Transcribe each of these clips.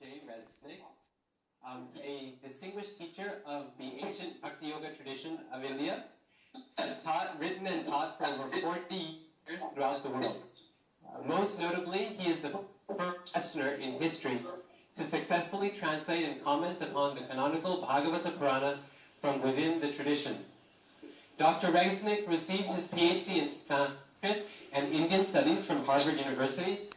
J. Resnick, a distinguished teacher of the ancient Bhakti Yoga tradition of India, has written and taught for over 40 years throughout the world. Most notably, he is the first Westerner in history to successfully translate and comment upon the canonical Bhagavata Purana from within the tradition. Dr. Resnick received his PhD in Sanskrit and Indian Studies from Harvard University,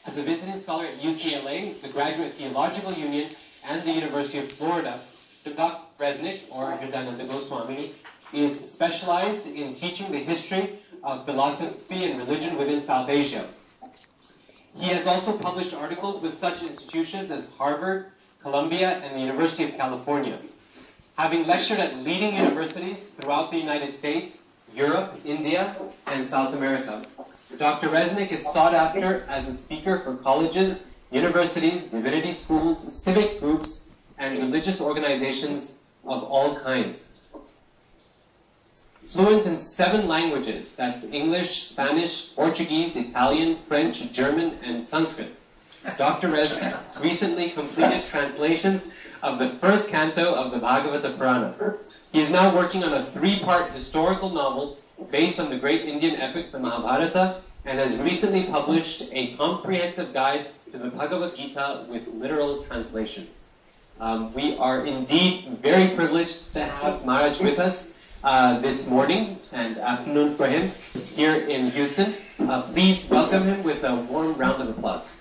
as a visiting scholar at UCLA, the Graduate Theological Union, and the University of Florida. Dr. Resnick, or Hridayananda Goswami, is specialized in teaching the history of philosophy and religion within South Asia. He has also published articles with such institutions as Harvard, Columbia, and the University of California. Having lectured at leading universities throughout the United States, Europe, India, and South America, Dr. Resnick is sought after as a speaker for colleges, universities, divinity schools, civic groups, and religious organizations of all kinds. Fluent in 7 languages, that's English, Spanish, Portuguese, Italian, French, German, and Sanskrit. Dr. Resnick recently completed translations of the first canto of the Bhagavata Purana. He is now working on a 3-part historical novel based on the great Indian epic, the Mahabharata, and has recently published a comprehensive guide to the Bhagavad Gita with literal translation. We are indeed very privileged to have Maharaj with us this morning and afternoon for him here in Houston. Please welcome him with a warm round of applause.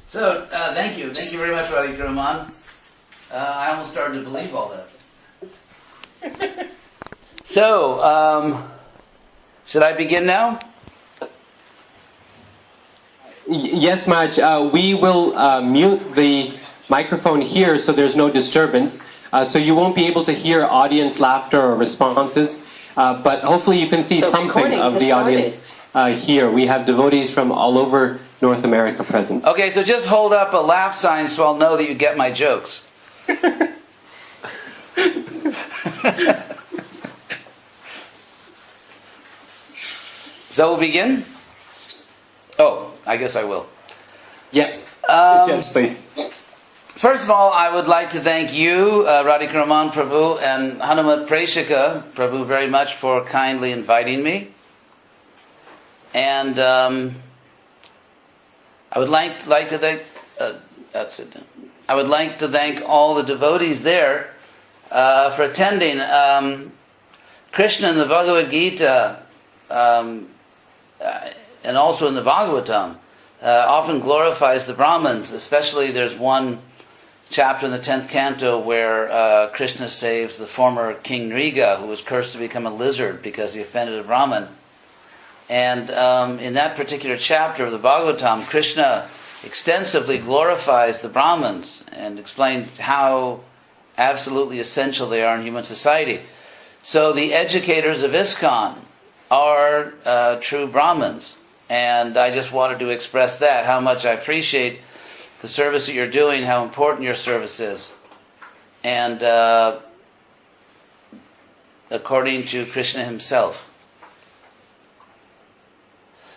So, thank you. Thank you very much, Hridayananda. I almost started to believe all that. So, should I begin now? Yes, Maharaj. We will mute the microphone here so there's no disturbance. So you won't be able to hear audience laughter or responses. But hopefully you can see something of the audience here. We have devotees from all over North America present. Okay, so just hold up a laugh sign so I'll know that you get my jokes. So we'll begin? Oh, I guess I will. Yes. Yes, please. First of all, I would like to thank you, Radhikaraman Prabhu and Hanumat Preshika Prabhu very much for kindly inviting me. And I would like to thank I would like to thank all the devotees there for attending. Krishna in the Bhagavad Gita and also in the Bhagavatam often glorifies the Brahmins. Especially there's one chapter in the 10th canto where Krishna saves the former King Nriga, who was cursed to become a lizard because he offended a Brahmin. And in that particular chapter of the Bhagavatam, Krishna extensively glorifies the Brahmins and explains how absolutely essential they are in human society. So the educators of ISKCON are true Brahmins. And I just wanted to express that, how much I appreciate the service that you're doing, how important your service is. And according to Krishna himself.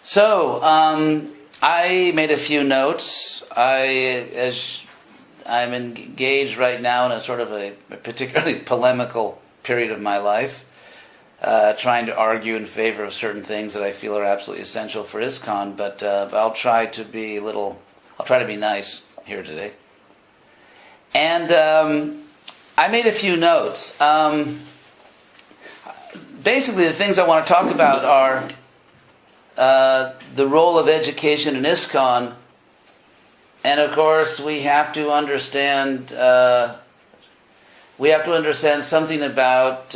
So, I made a few notes. As I'm engaged right now in a sort of a particularly polemical period of my life, trying to argue in favor of certain things that I feel are absolutely essential for ISKCON, but I'll try to be nice here today. And I made a few notes. Basically, the things I want to talk about are the role of education in ISKCON, and of course we have to understand something about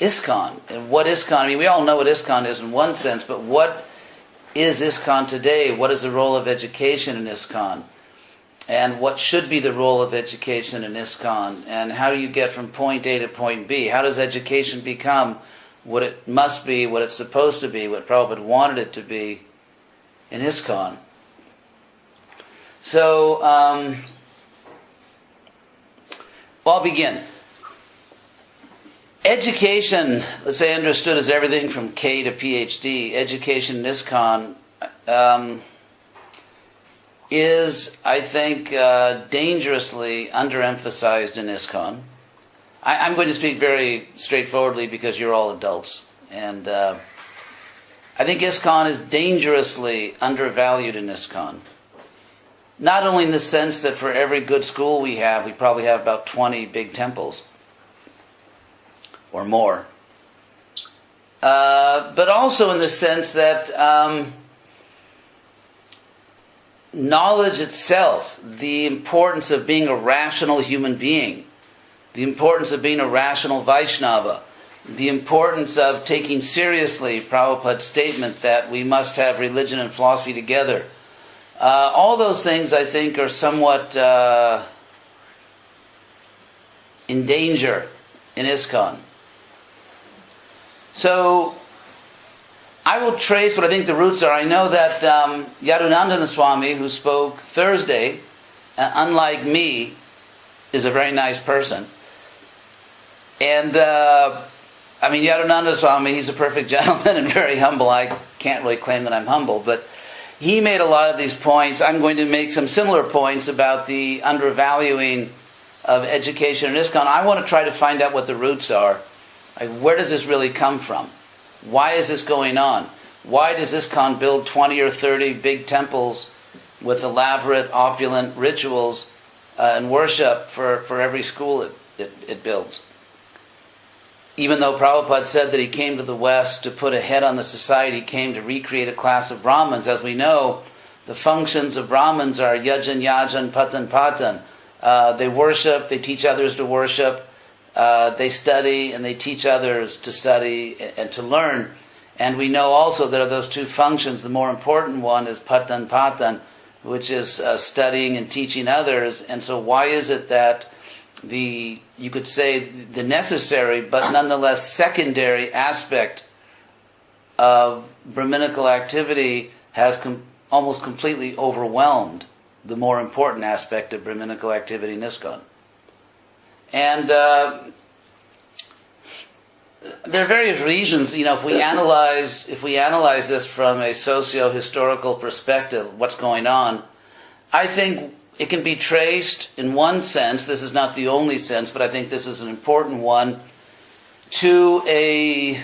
ISKCON and what ISKCON. I mean, we all know what ISKCON is in one sense, but what is ISKCON today? What is the role of education in ISKCON? And what should be the role of education in ISKCON? And how do you get from point A to point B? How does education become what it must be, what it's supposed to be, what Prabhupada wanted it to be in ISKCON? So, I'll begin. Education, let's say understood as everything from K to PhD, education in ISKCON is, I think, dangerously underemphasized in ISKCON. I'm going to speak very straightforwardly because you're all adults. And I think ISKCON is dangerously undervalued in ISKCON. Not only in the sense that for every good school we probably have about 20 big temples or more. But also in the sense that knowledge itself, the importance of being a rational human being, the importance of being a rational Vaishnava, the importance of taking seriously Prabhupada's statement that we must have religion and philosophy together. All those things, I think, are somewhat in danger in ISKCON. So, I will trace what I think the roots are. I know that Hridayananda Swami, who spoke Thursday, unlike me, is a very nice person. And, Hridayananda Swami, he's a perfect gentleman and very humble. I can't really claim that I'm humble, but he made a lot of these points. I'm going to make some similar points about the undervaluing of education in ISKCON. I want to try to find out what the roots are. Like, where does this really come from? Why is this going on? Why does ISKCON build 20 or 30 big temples with elaborate, opulent rituals and worship for every school it builds? Even though Prabhupada said that he came to the West to put a head on the society, he came to recreate a class of Brahmins. As we know, the functions of Brahmins are yajan, yajan, patan, patan. They worship, they teach others to worship, they study, and they teach others to study and to learn. And we know also that of those two functions, the more important one is patan, patan, which is studying and teaching others. And so why is it that you could say the necessary but nonetheless secondary aspect of Brahminical activity has almost completely overwhelmed the more important aspect of Brahminical activity in ISKCON? And there are various reasons. If we analyze this from a socio-historical perspective, what's going on, I think it can be traced in one sense, this is not the only sense, but I think this is an important one, to a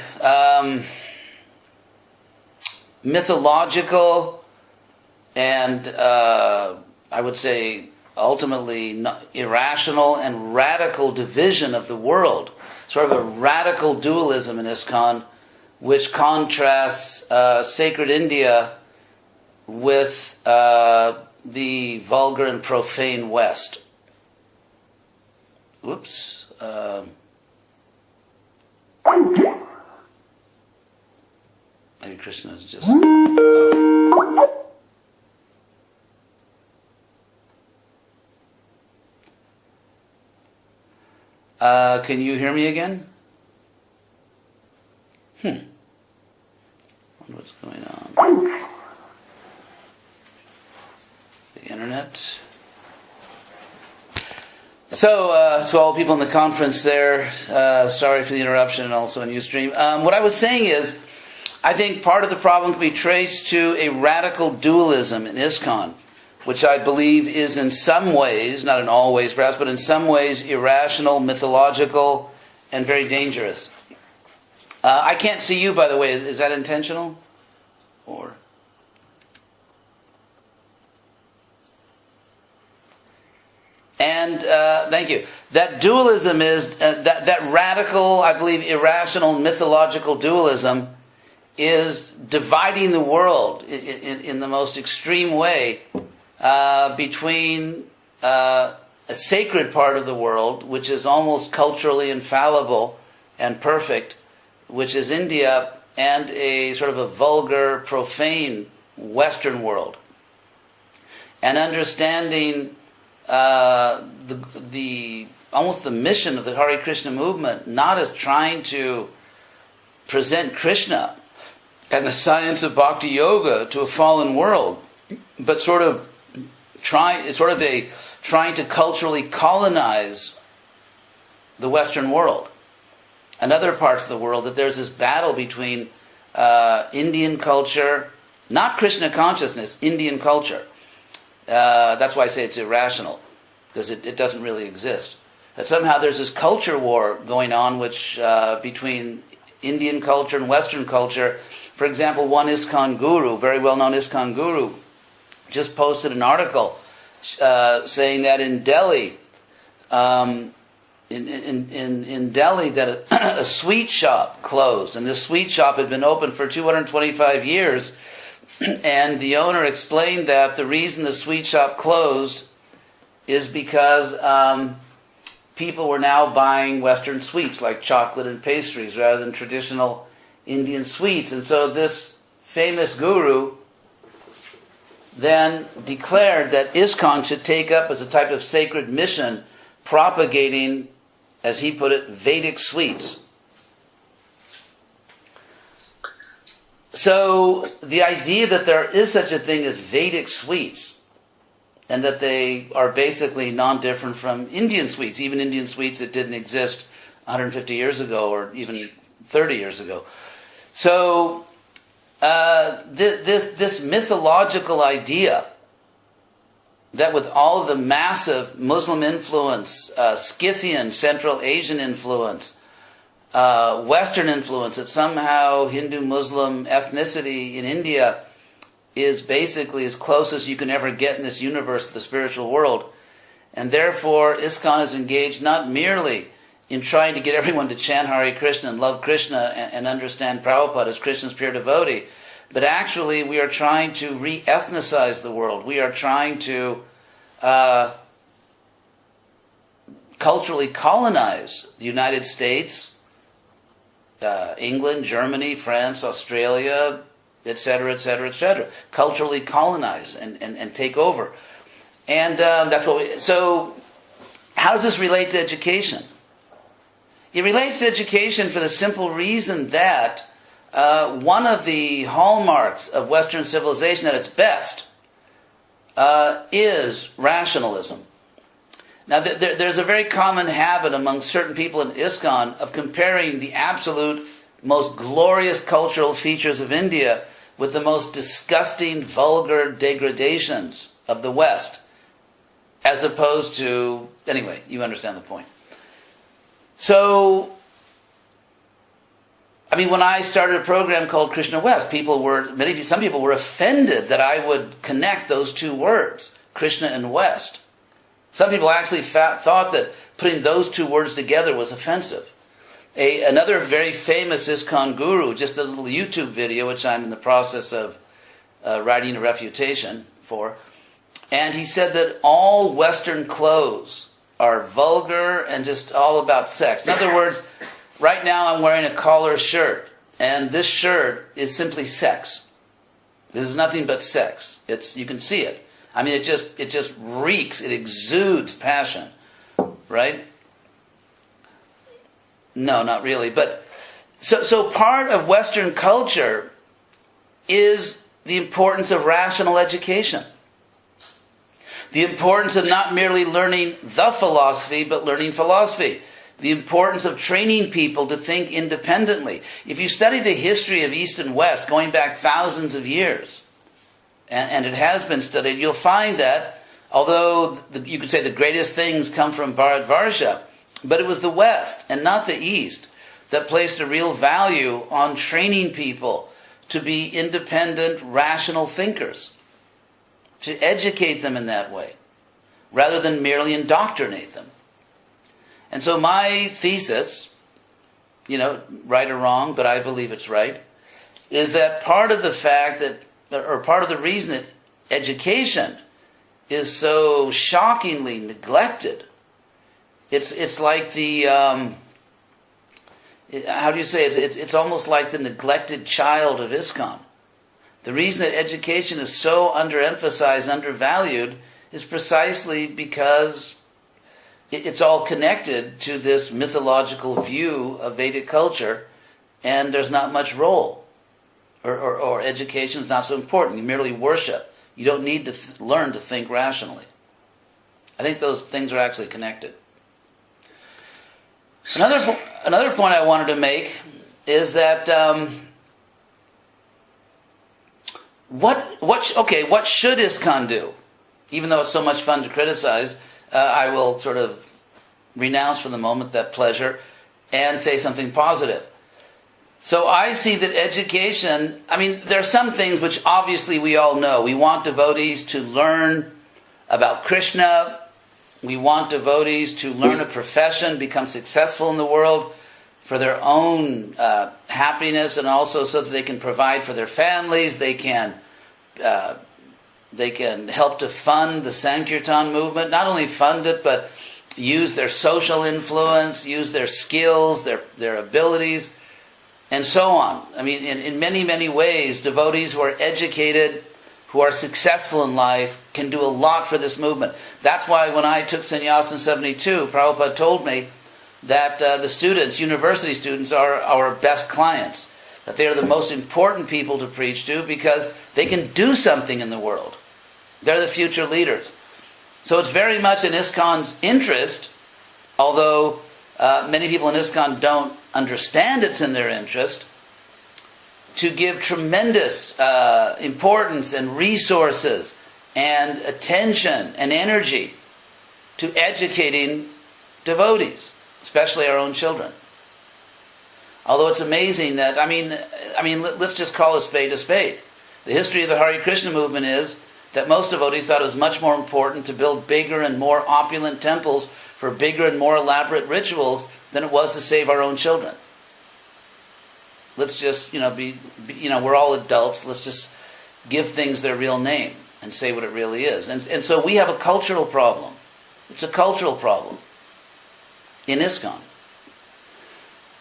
mythological and I would say ultimately irrational and radical division of the world. Sort of a radical dualism in ISKCON, which contrasts sacred India with the vulgar and profane West. Whoops. Maybe Krishna is just... can you hear me again? I wonder what's going on. The internet. So, to all people in the conference there, sorry for the interruption and also on Ustream. What I was saying is, I think part of the problem can be traced to a radical dualism in ISKCON, which I believe is in some ways, not in all ways perhaps, but in some ways irrational, mythological, and very dangerous. I can't see you, by the way. Is that intentional? Or... And thank you. That dualism is, that radical, I believe, irrational, mythological dualism is dividing the world in the most extreme way between a sacred part of the world, which is almost culturally infallible and perfect, which is India, and a sort of a vulgar, profane Western world. And understanding the almost the mission of the Hare Krishna movement, not as trying to present Krishna and the science of Bhakti Yoga to a fallen world, but trying to culturally colonize the Western world. and other parts of the world, that there's this battle between Indian culture, not Krishna consciousness, Indian culture. That's why I say it's irrational, because it doesn't really exist. That somehow there's this culture war going on, which between Indian culture and Western culture. For example, one ISKCON guru, very well-known ISKCON guru, just posted an article saying that in Delhi, in Delhi, that a sweet shop closed, and this sweet shop had been open for 225 years, and the owner explained that the reason the sweet shop closed is because people were now buying Western sweets like chocolate and pastries rather than traditional Indian sweets. And so this famous guru then declared that ISKCON should take up as a type of sacred mission propagating, as he put it, Vedic sweets. So the idea that there is such a thing as Vedic sweets, and that they are basically non-different from Indian sweets, even Indian sweets that didn't exist 150 years ago or even 30 years ago. So this mythological idea that with all of the massive Muslim influence, Scythian, Central Asian influence, Western influence, that somehow Hindu-Muslim ethnicity in India is basically as close as you can ever get in this universe to the spiritual world. And therefore, ISKCON is engaged not merely in trying to get everyone to chant Hare Krishna and love Krishna and understand Prabhupada as Krishna's pure devotee, but actually we are trying to re-ethnicize the world. We are trying to culturally colonize the United States, England, Germany, France, Australia, etc., etc., etc. Culturally colonize and take over. And that's what so how does this relate to education? It relates to education for the simple reason that one of the hallmarks of Western civilization at its best is rationalism. Now, there's a very common habit among certain people in ISKCON of comparing the absolute most glorious cultural features of India with the most disgusting, vulgar degradations of the West, as opposed to, anyway, you understand the point. So, I mean, when I started a program called Krishna West, some people were offended that I would connect those two words, Krishna and West. Some people actually thought that putting those two words together was offensive. Another very famous ISKCON guru, just a little YouTube video, which I'm in the process of writing a refutation for, and he said that all Western clothes are vulgar and just all about sex. In other words, right now I'm wearing a collar shirt, and this shirt is simply sex. This is nothing but sex. You can see it. I mean, it just reeks, it exudes passion, right? No, not really. But so part of Western culture is the importance of rational education. The importance of not merely learning the philosophy, but learning philosophy. The importance of training people to think independently. If you study the history of East and West, going back thousands of years, and it has been studied, you'll find that, although you could say the greatest things come from Bharatvarsha, but it was the West and not the East that placed a real value on training people to be independent, rational thinkers, to educate them in that way, rather than merely indoctrinate them. And so my thesis, right or wrong, but I believe it's right, is that part of the fact that, or part of the reason that education is so shockingly neglected, it's like the, how do you say it? It's almost like the neglected child of ISKCON. The reason that education is so underemphasized, undervalued, is precisely because it's all connected to this mythological view of Vedic culture, and there's not much role. Or education is not so important. You merely worship. You don't need to learn to think rationally. I think those things are actually connected. Another point I wanted to make is that what should ISKCON do? Even though it's so much fun to criticize, I will sort of renounce for the moment that pleasure and say something positive. So I see that education, there are some things which obviously we all know. We want devotees to learn about Krishna. We want devotees to learn a profession, become successful in the world for their own happiness, and also so that they can provide for their families. They can help to fund the Sankirtan movement. Not only fund it, but use their social influence, use their skills, their abilities, and so on. In many, many ways, devotees who are educated, who are successful in life, can do a lot for this movement. That's why when I took sannyas in 72, Prabhupada told me that the students, university students, are our best clients. That they are the most important people to preach to because they can do something in the world. They're the future leaders. So it's very much in ISKCON's interest, although many people in ISKCON don't understand it's in their interest, to give tremendous importance and resources and attention and energy to educating devotees, especially our own children. Although it's amazing that, let's just call a spade a spade. The history of the Hare Krishna movement is that most devotees thought it was much more important to build bigger and more opulent temples for bigger and more elaborate rituals than it was to save our own children. Let's just, we're all adults. Let's just give things their real name and say what it really is. And so we have a cultural problem. It's a cultural problem in ISKCON.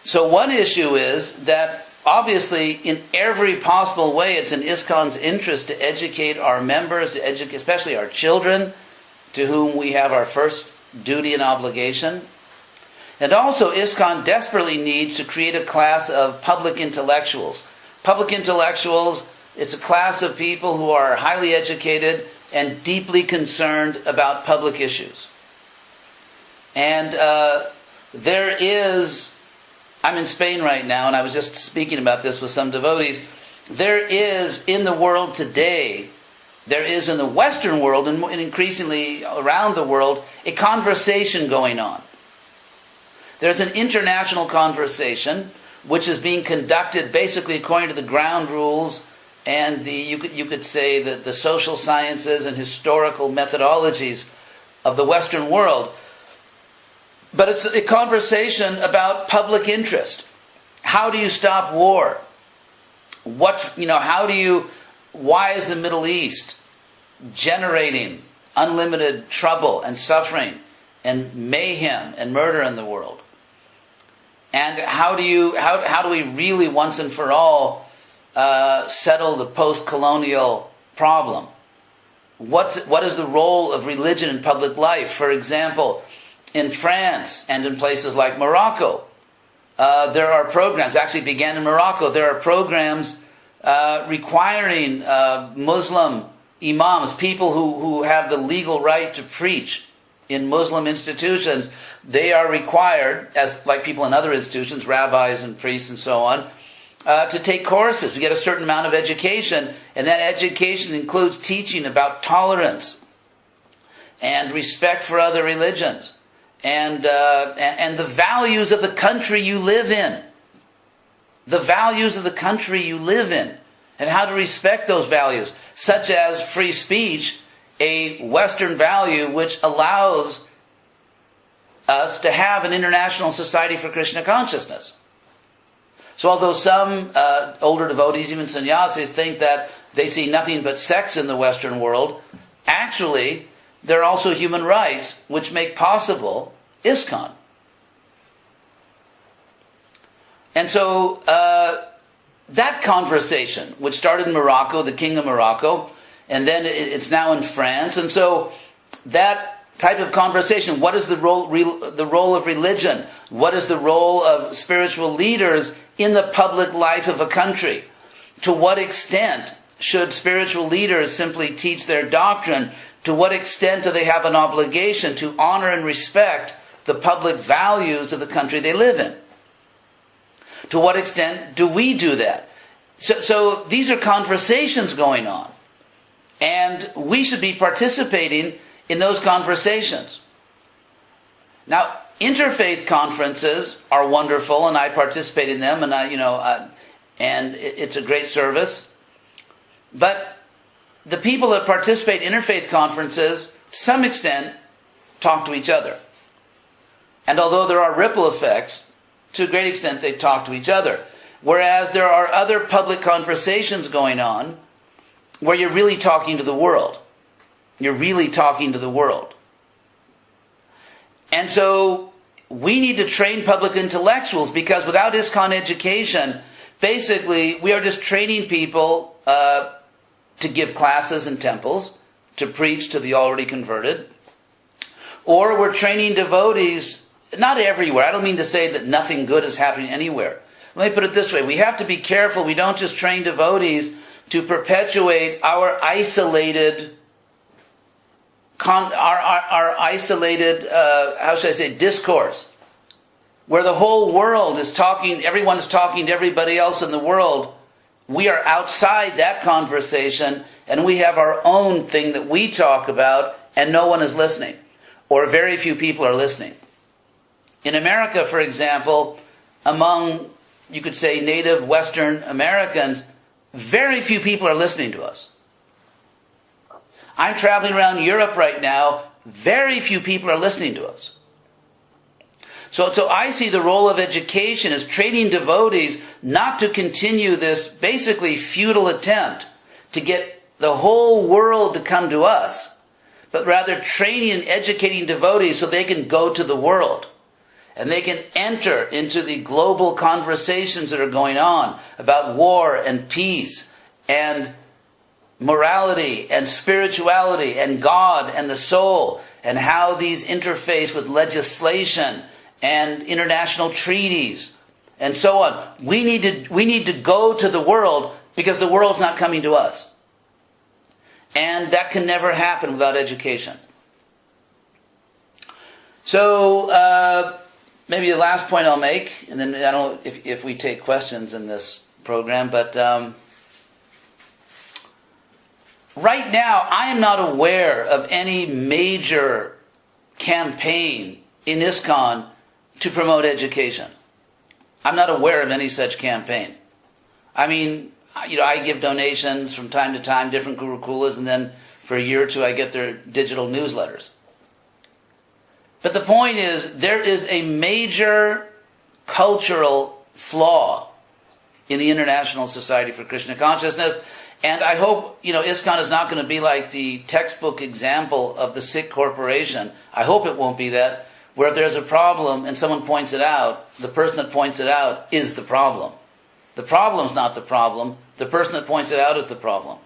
So one issue is that obviously in every possible way it's in ISKCON's interest to educate our members, to educate especially our children, to whom we have our first duty and obligation. And also ISKCON desperately needs to create a class of public intellectuals. Public intellectuals, it's a class of people who are highly educated and deeply concerned about public issues. And I'm in Spain right now, and I was just speaking about this with some devotees. There is in the world today, there is in the Western world, and increasingly around the world, a conversation going on. There's an international conversation which is being conducted basically according to the ground rules and you could say that the social sciences and historical methodologies of the Western world. But it's a conversation about public interest. How do you stop war? Why is the Middle East generating unlimited trouble and suffering and mayhem and murder in the world? And how do we really once and for all settle the post-colonial problem? What is the role of religion in public life? For example, in France and in places like Morocco, there are programs, actually began in Morocco, there are programs requiring Muslim imams, people who have the legal right to preach in Muslim institutions. They are required, as like people in other institutions, rabbis and priests and so on, to take courses, to get a certain amount of education, and that education includes teaching about tolerance and respect for other religions and the values of the country you live in. The values of the country you live in, and how to respect those values, such as free speech, a Western value which allows us to have an international society for Krishna consciousness. So although some older devotees, even sannyasis, think that they see nothing but sex in the Western world, actually there are also human rights which make possible ISKCON. And so that conversation, which started in Morocco, the King of Morocco, and then it's now in France, and so that type of conversation, what is the role of religion? What is the role of spiritual leaders in the public life of a country? To what extent should spiritual leaders simply teach their doctrine? To what extent do they have an obligation to honor and respect the public values of the country they live in? To what extent do we do that? So these are conversations going on. And we should be participating in those conversations. Now, interfaith conferences are wonderful, and I participate in them, and and it's a great service. But the people that participate in interfaith conferences, to some extent, talk to each other. And although there are ripple effects, to a great extent they talk to each other. Whereas there are other public conversations going on where you're really talking to the world. You're really talking to the world. And so we need to train public intellectuals, because without ISKCON education, basically we are just training people to give classes in temples, to preach to the already converted. Or we're training devotees, not everywhere. I don't mean to say that nothing good is happening anywhere. Let me put it this way. We have to be careful. We don't just train devotees to perpetuate our isolated, discourse, where the whole world is talking, everyone is talking to everybody else in the world. We are outside that conversation, and we have our own thing that we talk about, and no one is listening, or very few people are listening. In America, for example, among, you could say, native Western Americans, very few people are listening to us. I'm traveling around Europe right now. Very few people are listening to us. So I see the role of education as training devotees not to continue this basically futile attempt to get the whole world to come to us, but rather training and educating devotees so they can go to the world. And they can enter into the global conversations that are going on about war and peace and morality and spirituality and God and the soul, and how these interface with legislation and international treaties and so on. We need to go to the world, because the world's not coming to us. And that can never happen without education. So, maybe the last point I'll make, and then I don't know if we take questions in this program, but right now I am not aware of any major campaign in ISKCON to promote education. I'm not aware of any such campaign. I mean, I give donations from time to time, different gurukulas, and then for a year or two I get their digital newsletters. But the point is, there is a major cultural flaw in the International Society for Krishna Consciousness, and I hope, ISKCON is not going to be like the textbook example of the Sikh corporation. I hope it won't be that, where if there's a problem and someone points it out, the person that points it out is the problem. The problem's not the problem. The person that points it out is the problem.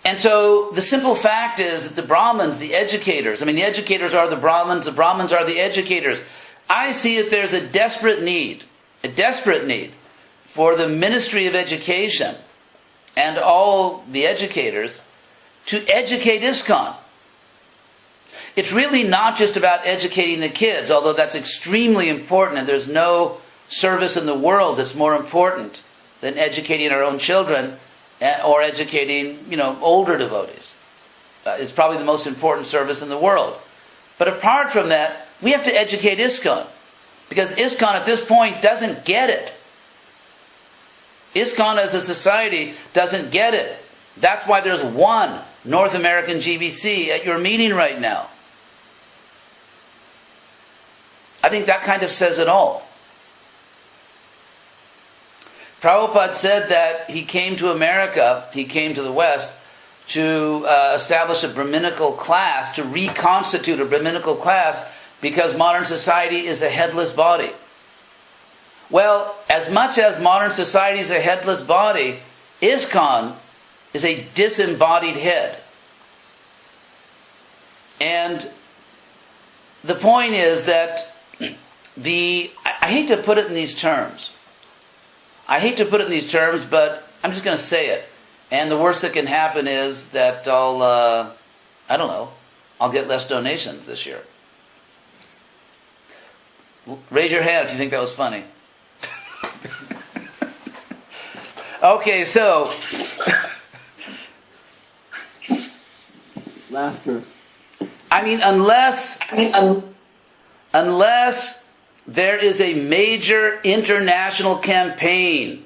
And so the simple fact is that the Brahmins, the educators are the Brahmins are the educators. I see that there's a desperate need for the Ministry of Education and all the educators to educate ISKCON. It's really not just about educating the kids, although that's extremely important, and there's no service in the world that's more important than educating our own children or educating, older devotees. It's probably the most important service in the world. But apart from that, we have to educate ISKCON, because ISKCON at this point doesn't get it. ISKCON as a society doesn't get it. That's why there's one North American GBC at your meeting right now. I think that kind of says it all. Prabhupada said that he came to America, he came to the West, to establish a Brahminical class, to reconstitute a Brahminical class, because modern society is a headless body. Well, as much as modern society is a headless body, ISKCON is a disembodied head. And the point is that I hate to put it in these terms. But I'm just going to say it. And the worst that can happen is that I'll get less donations this year. Raise your hand if you think that was funny. Okay, so Laughter. I mean, unless there is a major international campaign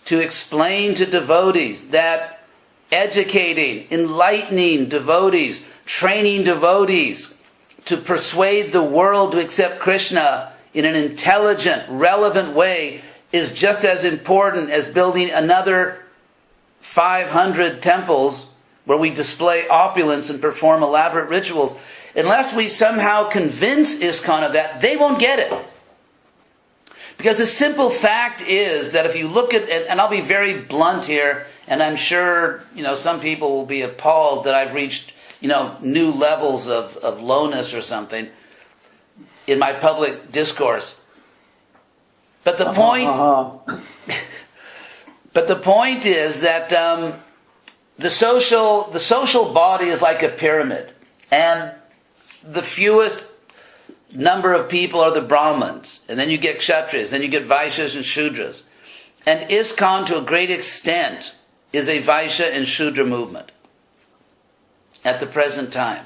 to explain to devotees that educating, enlightening devotees, training devotees to persuade the world to accept Krishna in an intelligent, relevant way is just as important as building another 500 temples where we display opulence and perform elaborate rituals. Unless we somehow convince ISKCON of that, they won't get it. Because the simple fact is that if you look at, and I'll be very blunt here, and I'm sure, some people will be appalled that I've reached, new levels of lowness or something in my public discourse. But the point is that the social body is like a pyramid, and the fewest number of people are the Brahmins, and then you get Kshatriyas, then you get Vaishyas and Shudras. And ISKCON, to a great extent, is a Vaishya and Shudra movement at the present time.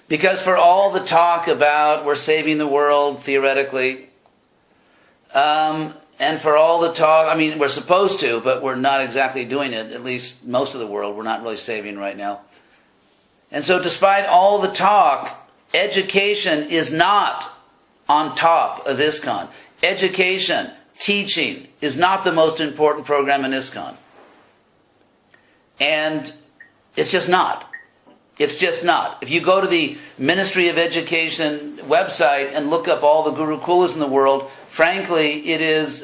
Because for all the talk about we're saving the world, theoretically, and for all the talk, we're supposed to, but we're not exactly doing it, at least most of the world, we're not really saving right now. And so despite all the talk, education is not on top of ISKCON. Education, teaching, is not the most important program in ISKCON. And it's just not. It's just not. If you go to the Ministry of Education website and look up all the Gurukulas in the world, frankly, it is,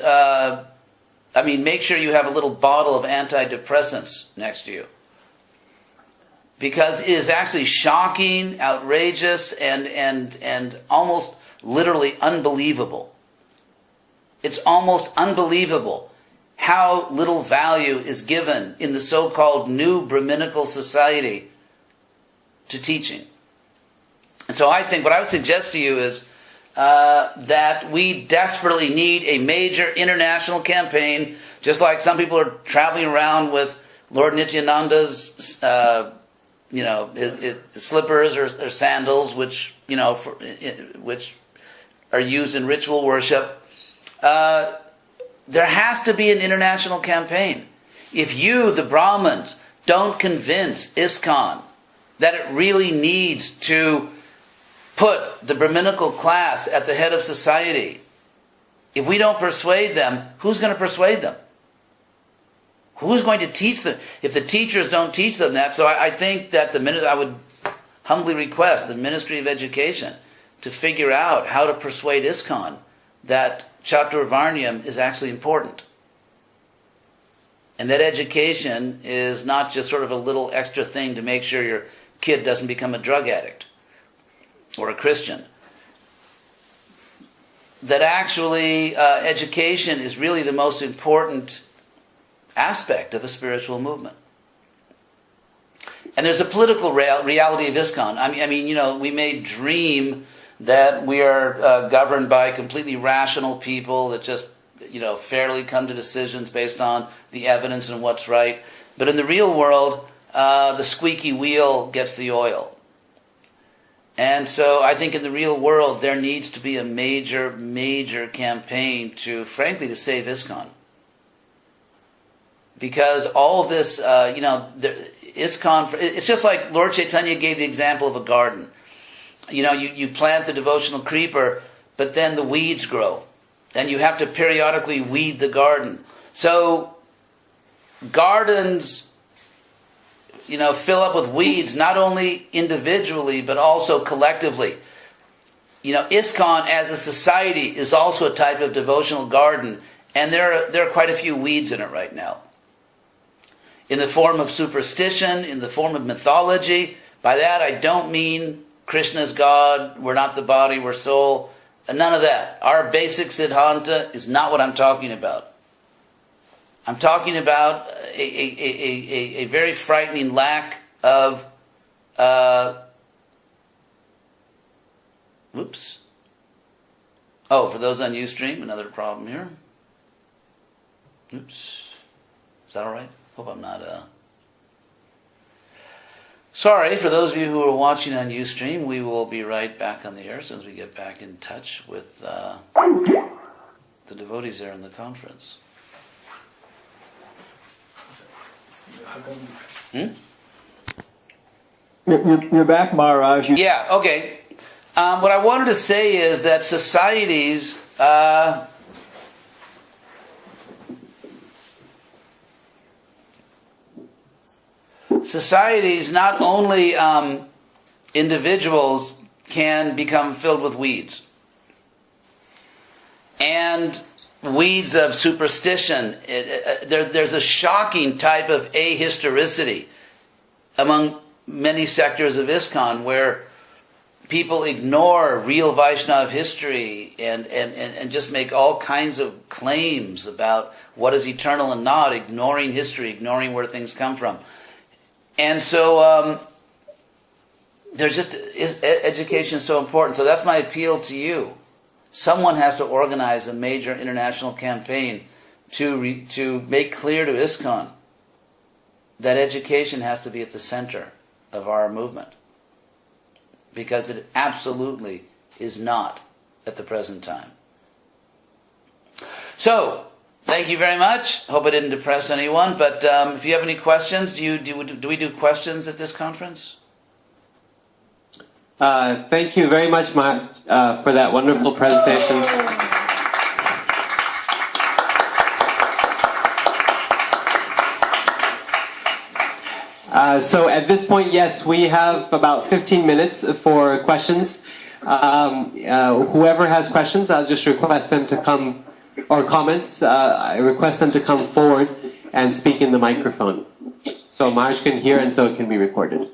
make sure you have a little bottle of antidepressants next to you. Because it is actually shocking, outrageous, and almost literally unbelievable. It's almost unbelievable how little value is given in the so-called new Brahminical society to teaching. And so I think what I would suggest to you is that we desperately need a major international campaign, just like some people are traveling around with Lord Nityananda's his slippers or sandals, which which are used in ritual worship. There has to be an international campaign. If you, the Brahmins, don't convince ISKCON that it really needs to put the Brahminical class at the head of society, if we don't persuade them, who's going to persuade them? Who's going to teach them if the teachers don't teach them that? So I think that I would humbly request the Ministry of Education to figure out how to persuade ISKCON that Chaturvarnyam is actually important. And that education is not just sort of a little extra thing to make sure your kid doesn't become a drug addict or a Christian. That actually education is really the most important aspect of a spiritual movement. And there's a political reality of ISKCON. We may dream that we are governed by completely rational people that just, fairly come to decisions based on the evidence and what's right. But in the real world, the squeaky wheel gets the oil. And so I think in the real world, there needs to be a major, major campaign to save ISKCON. Because all of this, ISKCON, it's just like Lord Chaitanya gave the example of a garden. You plant the devotional creeper, but then the weeds grow. And you have to periodically weed the garden. So gardens, fill up with weeds, not only individually, but also collectively. ISKCON as a society is also a type of devotional garden, and there are quite a few weeds in it right now. In the form of superstition, in the form of mythology. By that I don't mean Krishna's God, we're not the body, we're soul. None of that. Our basic Siddhanta is not what I'm talking about. I'm talking about a very frightening lack of for those on Ustream, another problem here. Oops. Is that all right? Hope I'm not... Sorry, for those of you who are watching on Ustream, we will be right back on the air as soon as we get back in touch with the devotees there in the conference. You're back, Maharaj. Yeah, okay. What I wanted to say is that societies... societies, not only individuals, can become filled with weeds. And weeds of superstition. There's a shocking type of ahistoricity among many sectors of ISKCON where people ignore real Vaishnava history and just make all kinds of claims about what is eternal and not, ignoring history, ignoring where things come from. And so there's just education is so important. So that's my appeal to you. Someone has to organize a major international campaign to make clear to ISKCON that education has to be at the center of our movement, because it absolutely is not at the present time. So, thank you very much. Hope I didn't depress anyone. But if you have any questions, do we do questions at this conference? Thank you very much, Matt, for that wonderful presentation. So at this point, yes, we have about 15 minutes for questions. Whoever has questions, I'll just request them to come, or comments, I request them to come forward and speak in the microphone, so Maharaj can hear and so it can be recorded.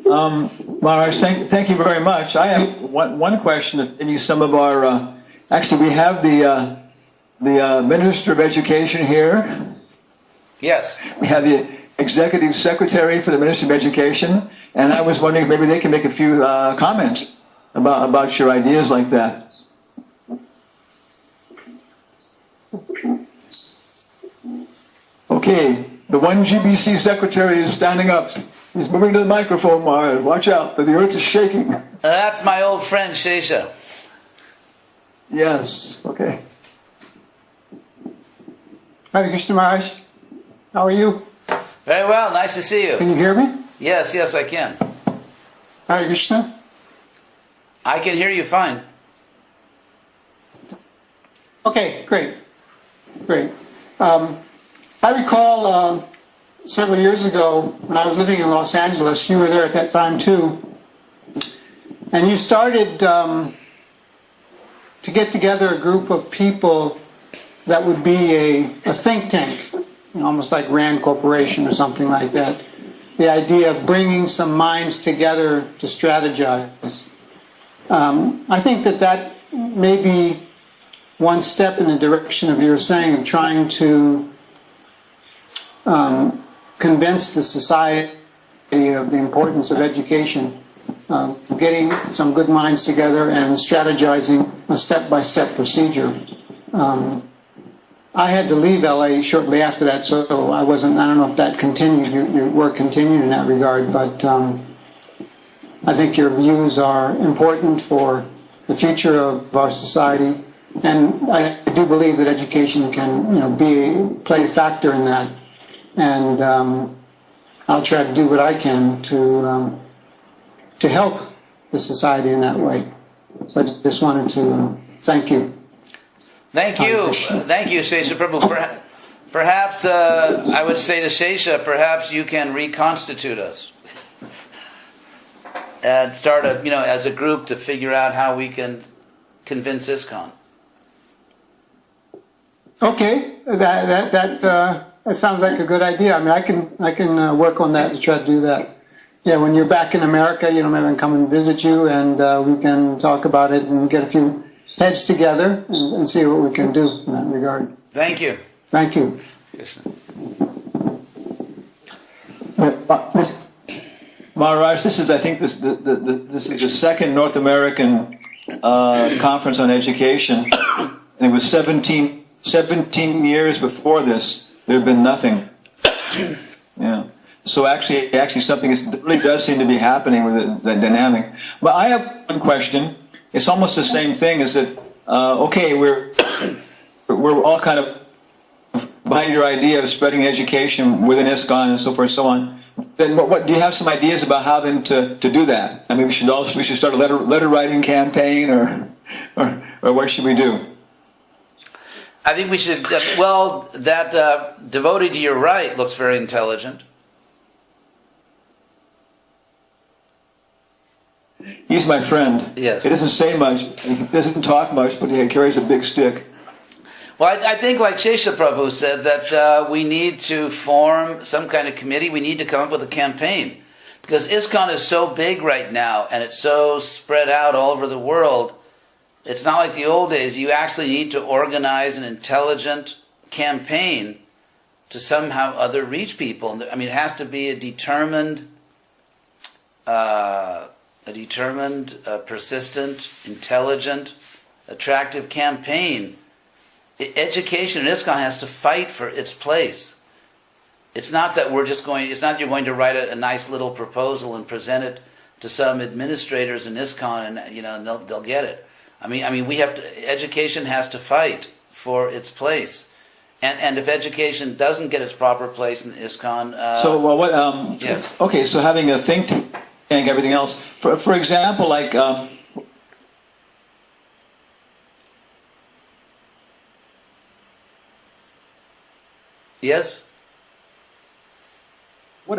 Maharaj, thank you very much. I have one question. If any, some of our actually, we have the Minister of Education here. Yes. We have the Executive Secretary for the Ministry of Education, and I was wondering if maybe they can make a few comments about your ideas like that. Okay, the one GBC Secretary is standing up. He's moving to the microphone, Maharaj. Watch out, the earth is shaking. That's my old friend, Shesha. Yes, okay. Hare Krishna Maharaj. How are you? Very well, nice to see you. Can you hear me? Yes, I can. Hare Krishna. I can hear you fine. Okay, great. I recall several years ago when I was living in Los Angeles, you were there at that time too, and you started to get together a group of people that would be a think tank, almost like Rand Corporation or something like that. The idea of bringing some minds together to strategize. I think that may be one step in the direction of your saying of trying to convince the society of the importance of education, getting some good minds together and strategizing a step-by-step procedure. I had to leave LA shortly after that, so I don't know if that continued, your work continued in that regard, but I think your views are important for the future of our society, and I do believe that education can, play a factor in that, and I'll try to do what I can to help the society in that way. So I just wanted to thank you. Thank you, Shesha Prabhu. Perhaps I would say to Shesha, perhaps you can reconstitute us and start as a group to figure out how we can convince ISKCON. Okay, that sounds like a good idea. I mean, I can work on that to try to do that. Yeah, when you're back in America, maybe I can come and visit you, and we can talk about it and get a few heads together and see what we can do in that regard. Thank you. Thank you. Maharaj, this is the second North American conference on education. and it was 17 years before this, there had been nothing. Yeah. So actually something really does seem to be happening with the dynamic. But I have one question. It's almost the same thing. Is that okay? We're all kind of behind your idea of spreading education within ISKCON and so forth and so on. Then what do you have some ideas about how then to do that? I mean, we should start a letter writing campaign, or what should we do? I think we should. Well, that devotee to your right looks very intelligent. He's my friend. Yes. He doesn't say much. He doesn't talk much, but he carries a big stick. Well, I think like Shesha Prabhu said that we need to form some kind of committee. We need to come up with a campaign. Because ISKCON is so big right now and it's so spread out all over the world. It's not like the old days. You actually need to organize an intelligent campaign to somehow other reach people. I mean, it has to be a determined, persistent, intelligent, attractive campaign. Education in ISKCON has to fight for its place. It's not that it's not you're going to write a nice little proposal and present it to some administrators in ISKCON and they'll get it. I mean education has to fight for its place. And if education doesn't get its proper place in ISKCON yes. Okay, so having a think tank, everything else. For example, like yes. What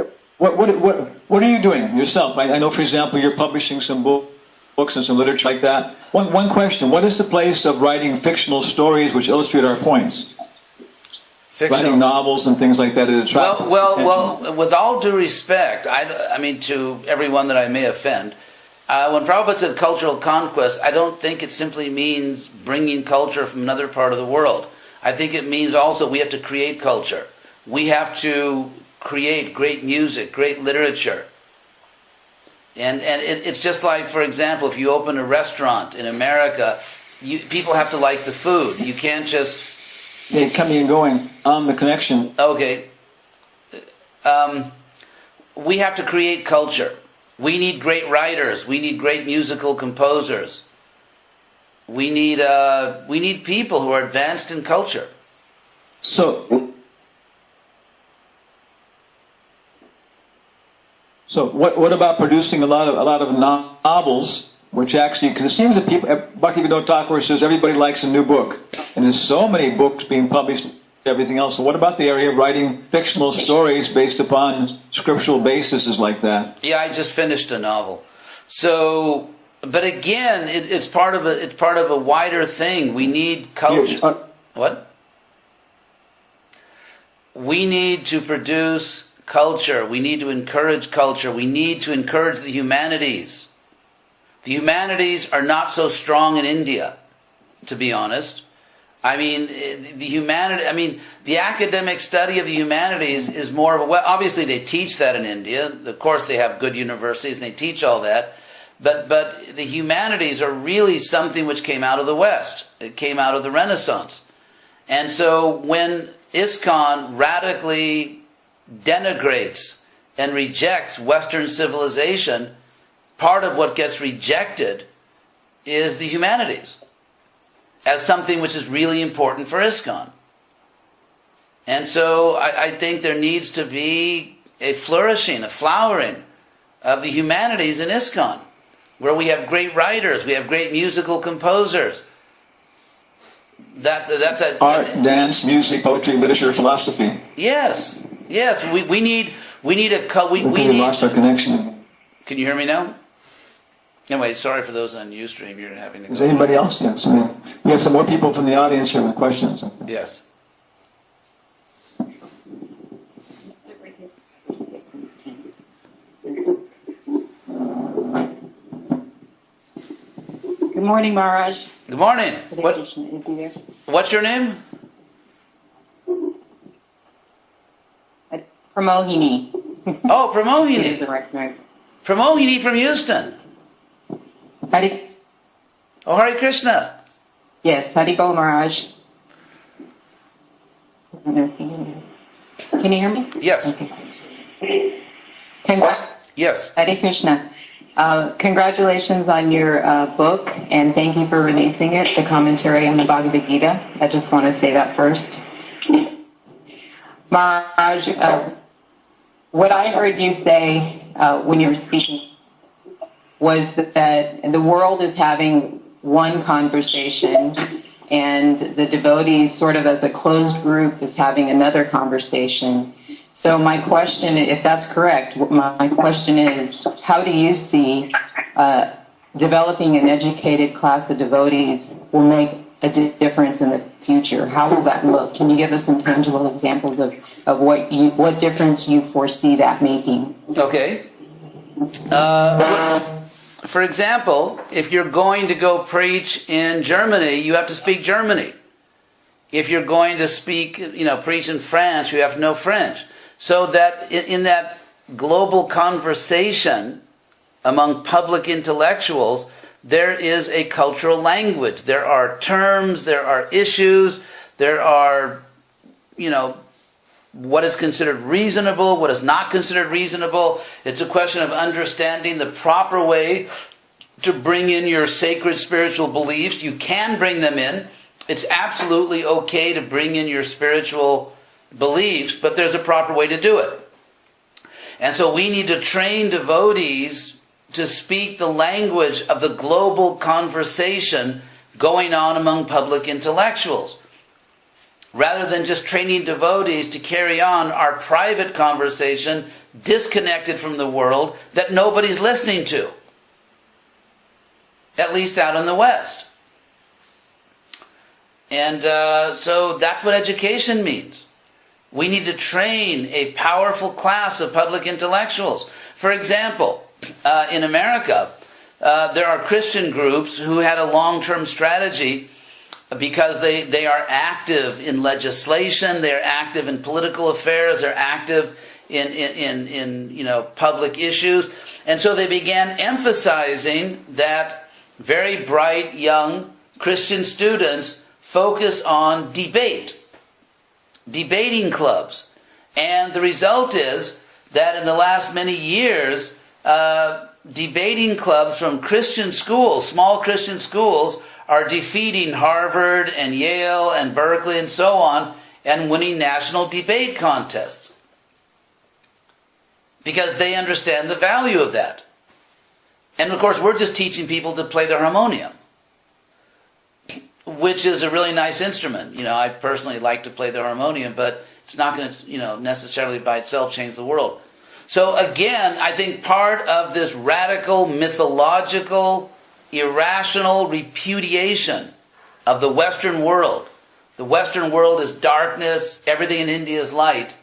are you doing yourself? I know, for example, you're publishing some books and some literature like that. One question: what is the place of writing fictional stories which illustrate our points? Writing novels and things like that. Well. With all due respect, I mean to everyone that I may offend, when Prabhupada said cultural conquest, I don't think it simply means bringing culture from another part of the world. I think it means also we have to create culture. We have to create great music, great literature. And it's just like, for example, if you open a restaurant in America, people have to like the food. You can't just... Yeah, coming and going on the connection. Okay. We have to create culture. We need great writers. We need great musical composers. We need people who are advanced in culture. So what about producing a lot of novels, which actually, because it seems that people, Bhaktivedanta Thakur says everybody likes a new book, and there's so many books being published, everything else. So what about the area of writing fictional stories based upon scriptural bases like that? Yeah, I just finished a novel. So, but again, it's part of a wider thing. We need culture. What? We need to produce culture. We need to encourage culture. We need to encourage the humanities. The humanities are not so strong in India, to be honest. I mean, the academic study of the humanities is more of obviously they teach that in India. Of course they have good universities and they teach all that. But the humanities are really something which came out of the West. It came out of the Renaissance. And so when ISKCON radically denigrates and rejects Western civilization, part of what gets rejected is the humanities as something which is really important for ISKCON. And so I think there needs to be a flourishing, a flowering of the humanities in ISKCON, where we have great writers, we have great musical composers. That's art, dance, music, poetry, literature, philosophy. Yes. We need We lost our connection. Can you hear me now? Anyway, sorry for those on Ustream. You're having to. Is anybody else? Yes. We have some more people from the audience here with questions. Yes. Good morning, Maharaj. Good morning. What's your name? Pramohini. Oh, Pramohini. Is the right name. Pramohini from Houston. Hare Oh, Hare Krishna. Yes, Haribol Maharaj. I don't know if you can you hear me? Yes. Okay. Yes. Hare Krishna. Congratulations on your book, and thank you for releasing it, the commentary on the Bhagavad Gita. I just want to say that first. Maharaj, what I heard you say when you were speaking was that the world is having one conversation, and the devotees, sort of as a closed group, is having another conversation. So my question, if that's correct, my question is, how do you see developing an educated class of devotees will make a difference in the future? How will that look? Can you give us some tangible examples of what difference you foresee that making? Okay. For example, if you're going to go preach in Germany, you have to speak Germany. If you're going to speak, preach in France, you have to know French. So that in that global conversation among public intellectuals, there is a cultural language. There are terms, there are issues, there are, what is considered reasonable, what is not considered reasonable. It's a question of understanding the proper way to bring in your sacred spiritual beliefs. You can bring them in. It's absolutely okay to bring in your spiritual beliefs, but there's a proper way to do it. And so we need to train devotees to speak the language of the global conversation going on among public intellectuals, rather than just training devotees to carry on our private conversation disconnected from the world that nobody's listening to, at least out in the West. And so that's what education means. We need to train a powerful class of public intellectuals. For example, in America, there are Christian groups who had a long-term strategy because they are active in legislation, they're active in political affairs, they're active in public issues. And so they began emphasizing that very bright young Christian students focus on debating clubs. And the result is that in the last many years, debating clubs from Christian schools, small Christian schools, are defeating Harvard and Yale and Berkeley and so on, and winning national debate contests. Because they understand the value of that. And of course, we're just teaching people to play the harmonium, which is a really nice instrument. I personally like to play the harmonium, but it's not going to, necessarily by itself change the world. So again, I think part of this radical, mythological, irrational repudiation of the Western world. The Western world is darkness, everything in India is light.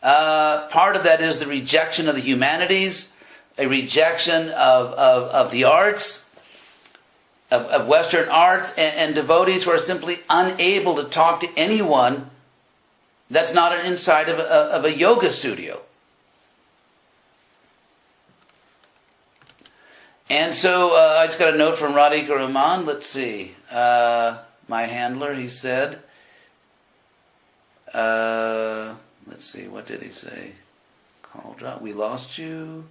Part of that is the rejection of the humanities, a rejection of the arts, of Western arts, and devotees who are simply unable to talk to anyone that's not an inside of a yoga studio. And so I just got a note from Radhika Rahman. Let's see. My handler, he said. Let's see, what did he say? Call drop. We lost you.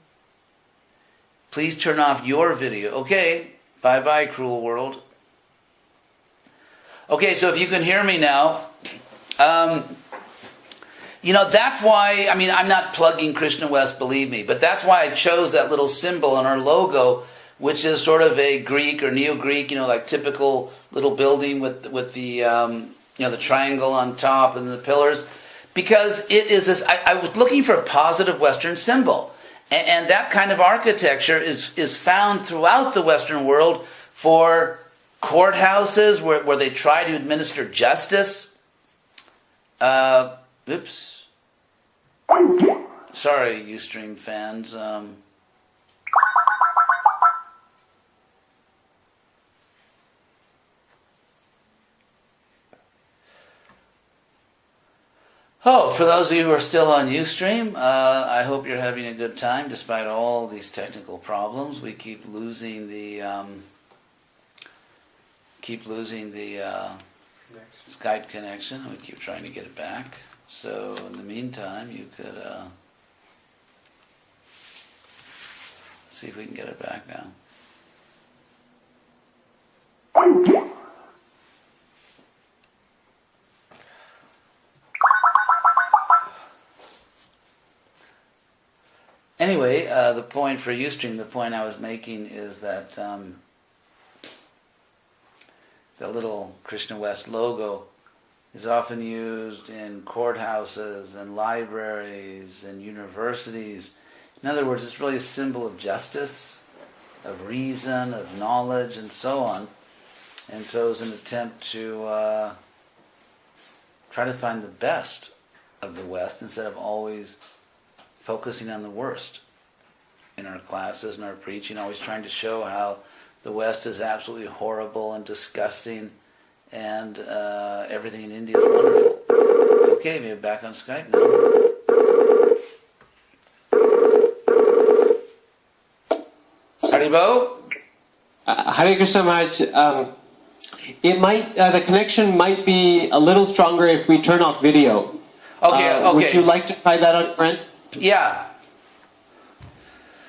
Please turn off your video. Okay. Bye-bye, cruel world. Okay, so if you can hear me now, that's why, I'm not plugging Krishna West, believe me, but that's why I chose that little symbol on our logo, which is sort of a Greek or Neo-Greek, like typical little building with the, the triangle on top and the pillars, because it is this, I was looking for a positive Western symbol. And that kind of architecture is found throughout the Western world for courthouses where they try to administer justice. Oops. Sorry, Ustream fans. Oh, for those of you who are still on Ustream, I hope you're having a good time despite all these technical problems. We keep losing the keep losing the Skype connection. We keep trying to get it back. So in the meantime, you could see if we can get it back now. Anyway, the point for Ustream, the point I was making is that the little Krishna West logo is often used in courthouses and libraries and universities. In other words, it's really a symbol of justice, of reason, of knowledge, and so on. And so it's an attempt to try to find the best of the West instead of always focusing on the worst in our classes and our preaching, always trying to show how the West is absolutely horrible and disgusting and everything in India is wonderful. Okay, maybe back on Skype now. Haribo? Hare Krishna Maharaj, it might, the connection might be a little stronger if we turn off video. Okay. Would you like to try that on your end? Yeah.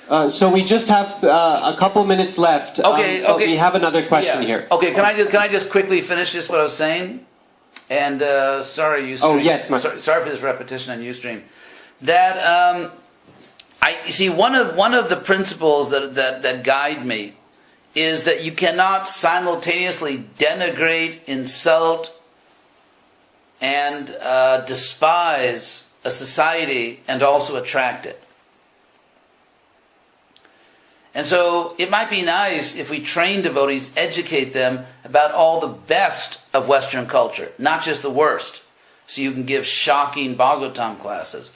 So we just have a couple minutes left. Okay. We have another question here. Okay, can I just quickly finish just what I was saying? And sorry, Ustream. Oh yes, sorry for this repetition on Ustream. That I see one of the principles that guide me is that you cannot simultaneously denigrate, insult, and despise a society and also attract it. And so it might be nice if we train devotees, educate them about all the best of Western culture, not just the worst. So you can give shocking Bhagavatam classes.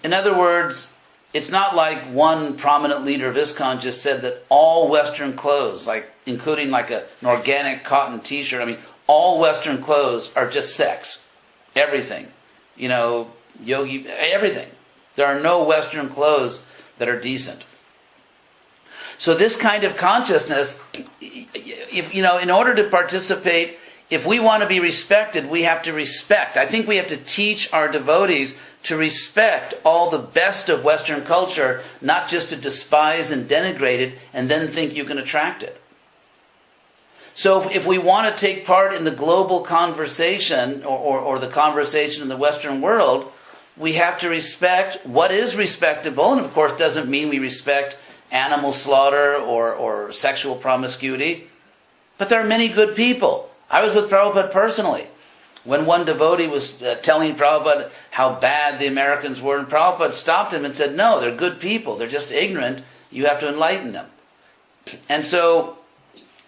In other words, it's not like one prominent leader of ISKCON just said that all Western clothes, like including like an organic cotton t-shirt, I mean, all Western clothes are just sex. Everything. Yogi, everything. There are no Western clothes that are decent. So this kind of consciousness, in order to participate, if we want to be respected, we have to respect. I think we have to teach our devotees to respect all the best of Western culture, not just to despise and denigrate it and then think you can attract it. So if we want to take part in the global conversation or the conversation in the Western world, we have to respect what is respectable, and of course doesn't mean we respect animal slaughter or sexual promiscuity. But there are many good people. I was with Prabhupada personally. When one devotee was telling Prabhupada how bad the Americans were, and Prabhupada stopped him and said, no, they're good people. They're just ignorant. You have to enlighten them. And so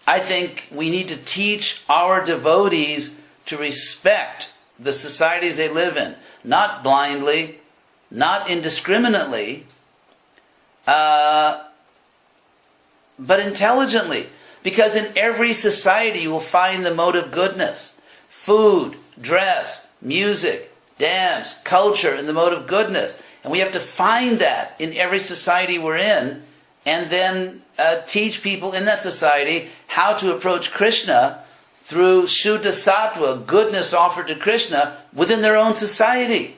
I think we need to teach our devotees to respect the societies they live in. Not blindly, not indiscriminately, but intelligently. Because in every society you will find the mode of goodness. Food, dress, music, dance, culture, and the mode of goodness. And we have to find that in every society we're in, and then teach people in that society how to approach Krishna through Shuddha Sattva, goodness offered to Krishna within their own society.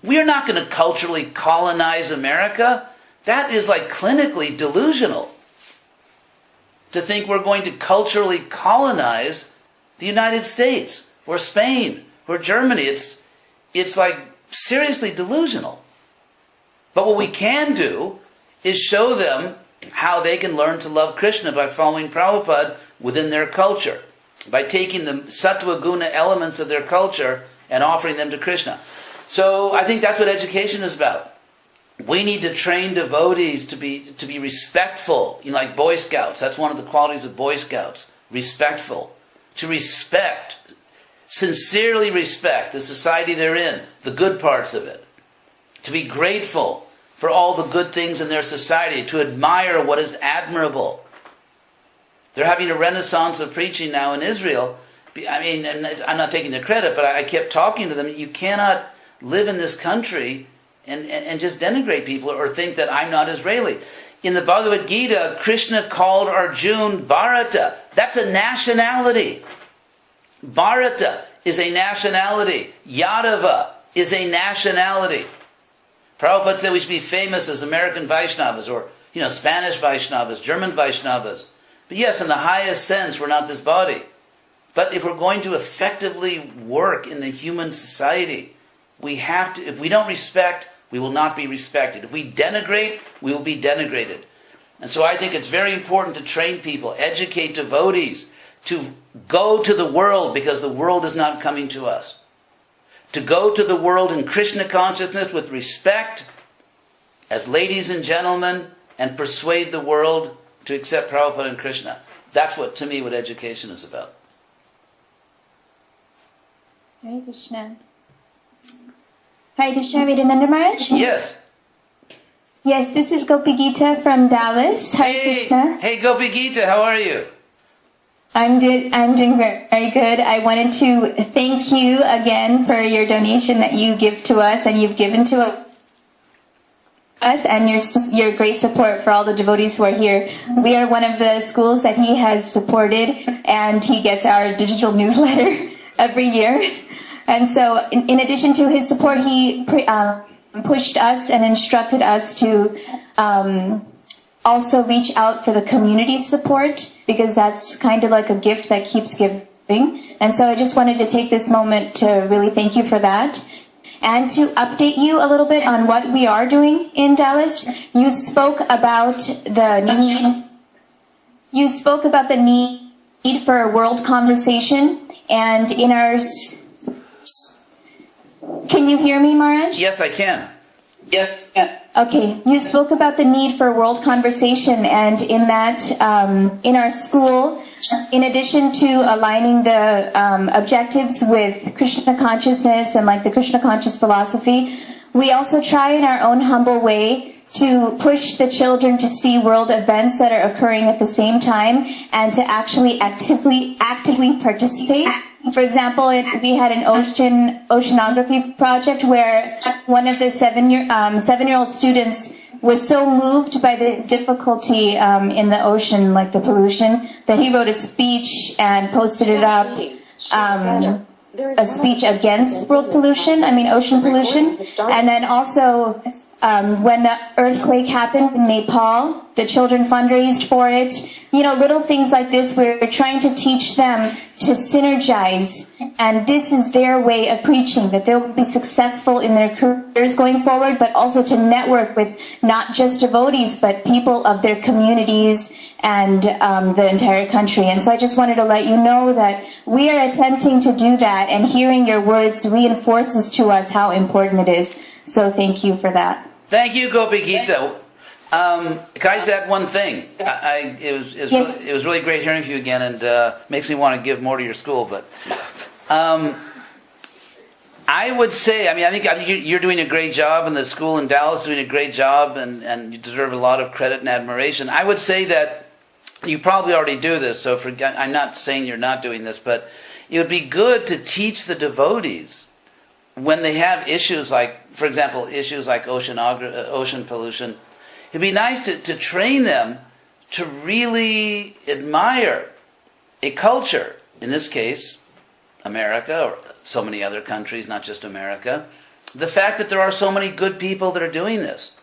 We are not going to culturally colonize America. That is like clinically delusional. To think we're going to culturally colonize the United States or Spain or Germany. It's like seriously delusional. But what we can do is show them how they can learn to love Krishna by following Prabhupada within their culture. By taking the sattva guna elements of their culture and offering them to Krishna. So I think that's what education is about. We need to train devotees to be respectful, like Boy Scouts. That's one of the qualities of Boy Scouts. Respectful. To respect, sincerely respect the society they're in, the good parts of it. To be grateful for all the good things in their society. To admire what is admirable. They're having a renaissance of preaching now in Israel. I mean, I'm not taking the credit, but I kept talking to them. You cannot live in this country and just denigrate people or think that I'm not Israeli. In the Bhagavad Gita, Krishna called Arjuna Bharata. That's a nationality. Bharata is a nationality. Yadava is a nationality. Prabhupada said we should be famous as American Vaishnavas or, Spanish Vaishnavas, German Vaishnavas. But yes, in the highest sense, we're not this body. But if we're going to effectively work in the human society, we have to, if we don't respect, we will not be respected. If we denigrate, we will be denigrated. And so I think it's very important to train people, educate devotees, to go to the world because the world is not coming to us. To go to the world in Krishna consciousness with respect, as ladies and gentlemen, and persuade the world to accept Prabhupada and Krishna. That's to me, what education is about. Hare Krishna. Hare Krishna, Hridayananda Maharaj? Yes. Yes, this is Gopi Gita from Dallas. Hare Krishna. Hey Gopi Gita, how are you? I'm doing very good. I wanted to thank you again for your donation that you give to us and you've given to us and your great support for all the devotees who are here. We are one of the schools that he has supported, and he gets our digital newsletter every year. And so in addition to his support, he pushed us and instructed us to also reach out for the community support, because that's kind of like a gift that keeps giving. And so I just wanted to take this moment to really thank you for that. And to update you a little bit on what we are doing in Dallas. You spoke about the need for a world conversation, and in our, can you hear me, Maharaj? Yes, I can. Yes. Okay, you spoke about the need for world conversation, and in that, in our school, in addition to aligning the objectives with Krishna consciousness and like the Krishna conscious philosophy, we also try in our own humble way to push the children to see world events that are occurring at the same time and to actually actively participate. For example, we had an oceanography project where one of the seven-year-old students was so moved by the difficulty in the ocean, like the pollution, that he wrote a speech and posted it up, a speech against world pollution, ocean pollution. And then also, when the earthquake happened in Nepal, the children fundraised for it. Little things like this, we're trying to teach them to synergize, and this is their way of preaching, that they'll be successful in their careers going forward, but also to network with not just devotees, but people of their communities and the entire country. And so I just wanted to let you know that we are attempting to do that, and hearing your words reinforces to us how important it is. So thank you for that. Thank you, Gopi Gita. Can I just add one thing? It was really great hearing from you again, and makes me want to give more to your school. But I would say, I think you're doing a great job, and the school in Dallas is doing a great job, and you deserve a lot of credit and admiration. I would say that you probably already do this, so I'm not saying you're not doing this, but it would be good to teach the devotees when they have issues like, for example, issues like ocean pollution. It'd be nice to train them to really admire a culture, in this case, America, or so many other countries, not just America, the fact that there are so many good people that are doing this,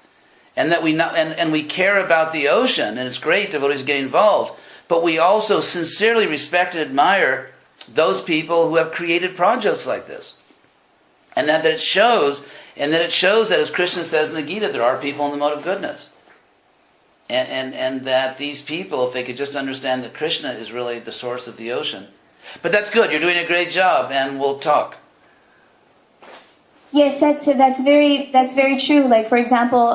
and that we care about the ocean, and it's great devotees get involved, but we also sincerely respect and admire those people who have created projects like this. And that it shows that, as Krishna says in the Gita, there are people in the mode of goodness. And that these people, if they could just understand that Krishna is really the source of the ocean. But that's good. You're doing a great job, and we'll talk. Yes, that's very true. Like, for example,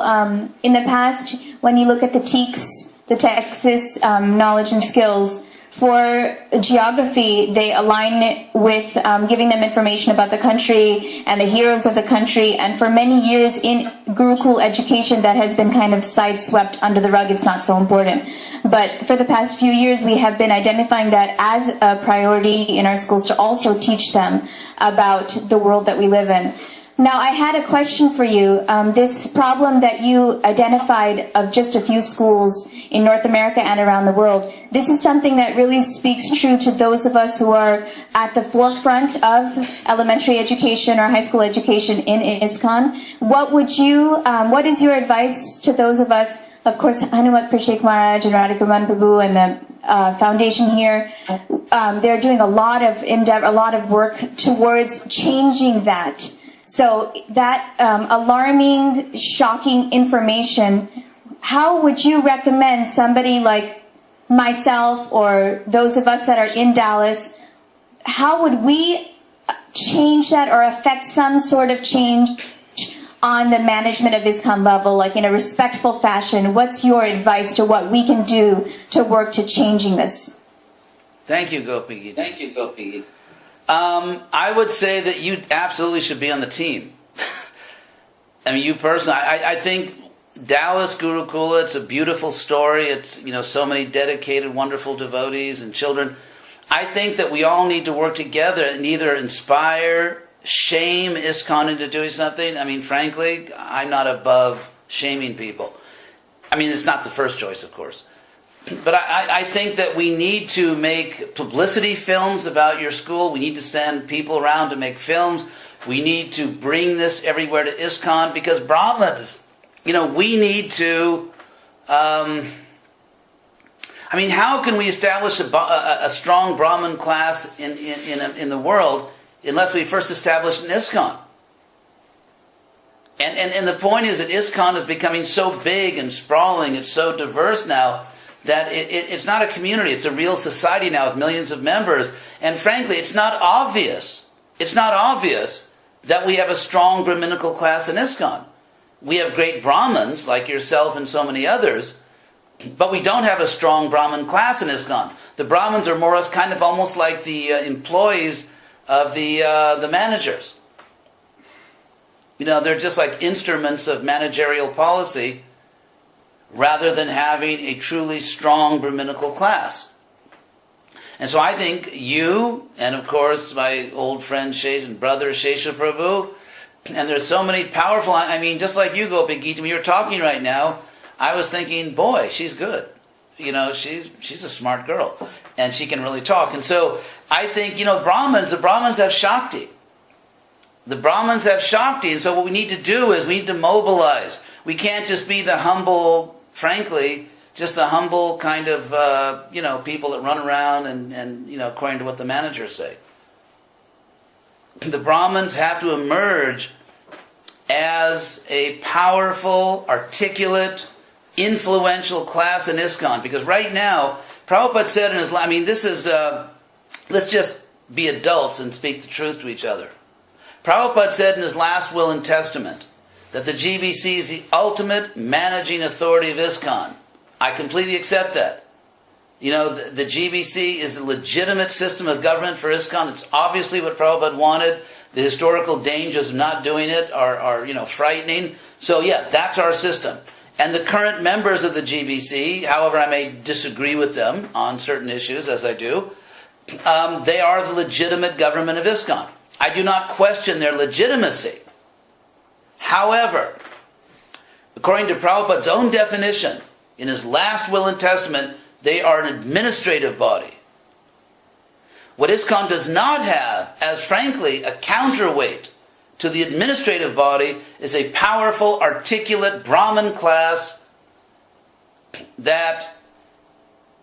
in the past, when you look at the TEKS, the Texas Knowledge and Skills, for geography, they align it with giving them information about the country and the heroes of the country. And for many years in Gurukul education, that has been kind of sideswept under the rug. It's not so important. But for the past few years, we have been identifying that as a priority in our schools to also teach them about the world that we live in. Now, I had a question for you. This problem that you identified of just a few schools in North America and around the world, this is something that really speaks true to those of us who are at the forefront of elementary education or high school education in ISKCON. What is your advice to those of us, of course, Hanumat Prashik Maharaj and Radhikaman Prabhu and the foundation here, they're doing a lot of work towards changing that. So that alarming, shocking information, how would you recommend somebody like myself or those of us that are in Dallas, how would we change that or affect some sort of change on the management of ISKCON level, like in a respectful fashion? What's your advice to what we can do to work to changing this? Thank you, Gopi. I would say that you absolutely should be on the team. I mean, you personally, I think Dallas Gurukula, it's a beautiful story. It's, so many dedicated, wonderful devotees and children. I think that we all need to work together and either inspire, shame ISKCON into doing something. I mean, frankly, I'm not above shaming people. I mean, it's not the first choice, of course. But I think that we need to make publicity films about your school. We need to send people around to make films. We need to bring this everywhere to ISKCON because Brahmins, we need to... how can we establish a strong Brahmin class in the world unless we first establish an ISKCON? And the point is that ISKCON is becoming so big and sprawling, it's so diverse now, that it's not a community, it's a real society now with millions of members. And frankly, it's not obvious that we have a strong Brahminical class in ISKCON. We have great Brahmins, like yourself and so many others, but we don't have a strong Brahmin class in ISKCON. The Brahmins are more or less kind of almost like the employees of the managers. They're just like instruments of managerial policy rather than having a truly strong Brahminical class. And so I think you, and of course my old friend and brother Shesha Prabhu, and there's so many powerful, just like you, Gopi Gita, when you're talking right now, I was thinking, boy, she's good. She's a smart girl, and she can really talk. And so I think, the Brahmins have Shakti. The Brahmins have Shakti, and so what we need to do is we need to mobilize. We can't just be the humble, frankly, just the humble kind of, people that run around and according to what the managers say. The Brahmins have to emerge as a powerful, articulate, influential class in ISKCON. Because right now, Prabhupada said in his let's just be adults and speak the truth to each other. Prabhupada said in his last will and testament that the GBC is the ultimate managing authority of ISKCON. I completely accept that. The GBC is the legitimate system of government for ISKCON. It's obviously what Prabhupada wanted. The historical dangers of not doing it are frightening. So yeah, that's our system. And the current members of the GBC, however I may disagree with them on certain issues, as I do, they are the legitimate government of ISKCON. I do not question their legitimacy. However, according to Prabhupada's own definition, in his last will and testament, they are an administrative body. What ISKCON does not have, as frankly, a counterweight to the administrative body, is a powerful, articulate Brahmin class that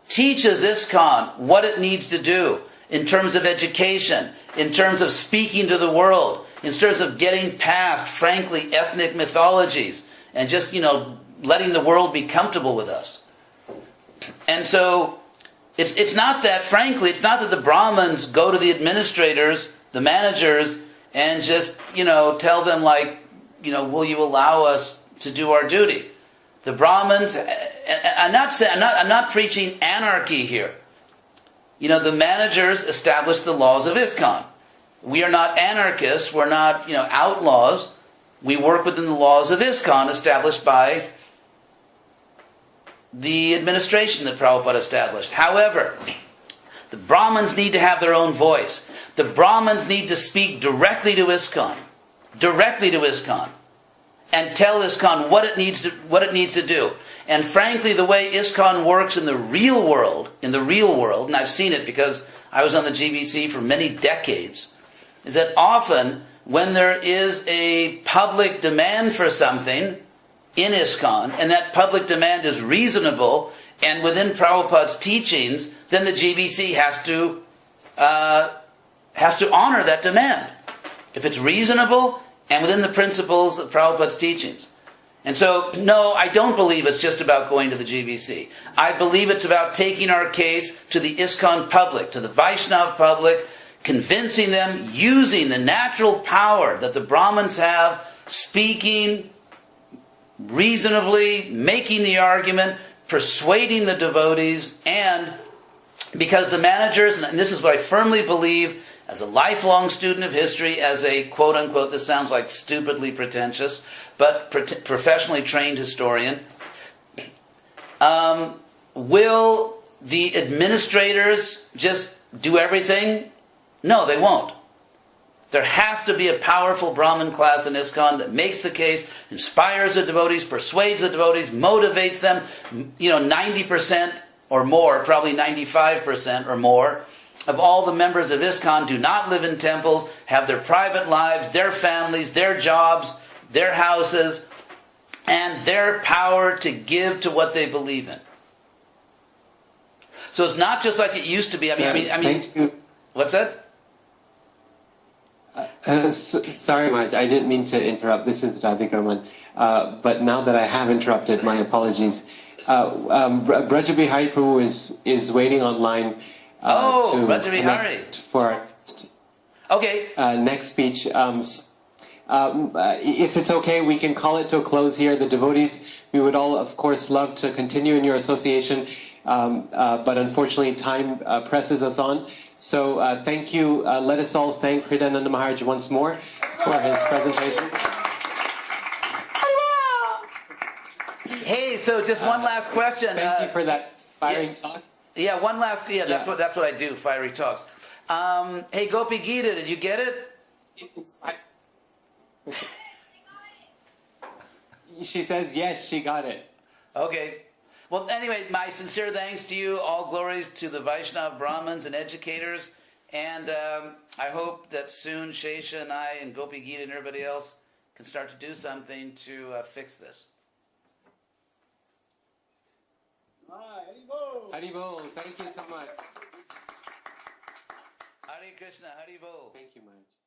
teaches ISKCON what it needs to do in terms of education, in terms of speaking to the world, in terms of getting past, frankly, ethnic mythologies, and just, letting the world be comfortable with us. And so, it's not that, frankly, it's not that the Brahmins go to the administrators, the managers, and just, tell them will you allow us to do our duty? The Brahmins, I'm not preaching anarchy here. The managers establish the laws of ISKCON. We are not anarchists, we're not, outlaws. We work within the laws of ISKCON established by the administration that Prabhupada established. However, the Brahmins need to have their own voice. The Brahmins need to speak directly to ISKCON. directly to ISKCON and tell ISKCON what it needs to do. And frankly, the way ISKCON works in the real world, and I've seen it because I was on the GBC for many decades, is that often when there is a public demand for something in ISKCON, and that public demand is reasonable and within Prabhupada's teachings, then the GBC has to honor that demand. If it's reasonable and within the principles of Prabhupada's teachings. And so, no, I don't believe it's just about going to the GBC. I believe it's about taking our case to the ISKCON public, to the Vaishnava public, convincing them, using the natural power that the Brahmins have, speaking reasonably, making the argument, persuading the devotees, and because the managers, and this is what I firmly believe, as a lifelong student of history, as a quote-unquote, this sounds like stupidly pretentious, but professionally trained historian, will the administrators just do everything? No, they won't. There has to be a powerful Brahmin class in ISKCON that makes the case, inspires the devotees, persuades the devotees, motivates them. 90% or more, probably 95% or more, of all the members of ISKCON do not live in temples, have their private lives, their families, their jobs, their houses, and their power to give to what they believe in. So it's not just like it used to be. I mean, what's that? Sorry, Maharaj, I didn't mean to interrupt. This is Radhikaran. But now that I have interrupted, my apologies. Braja Bihari Prabhu is waiting online to Braja Bihari. For next speech. If it's okay, we can call it to a close here. The devotees, we would all, of course, love to continue in your association, but unfortunately time presses us on. So thank you. Let us all thank Hridayananda Maharaj once more for his presentation. Hey, so just one last question. Thank you for that fiery talk. Yeah, one last. Yeah, that's what I do. Fiery talks. Hey, Gopi Gita, did you get it? She says yes, she got it. Okay. Well, anyway, my sincere thanks to you. All glories to the Vaishnava Brahmins and educators. And I hope that soon Shesha and I and Gopi Gita and everybody else can start to do something to fix this. Hari Bol. Thank you so much. Hare Krishna, Hari Bol. Thank you, Maharaj.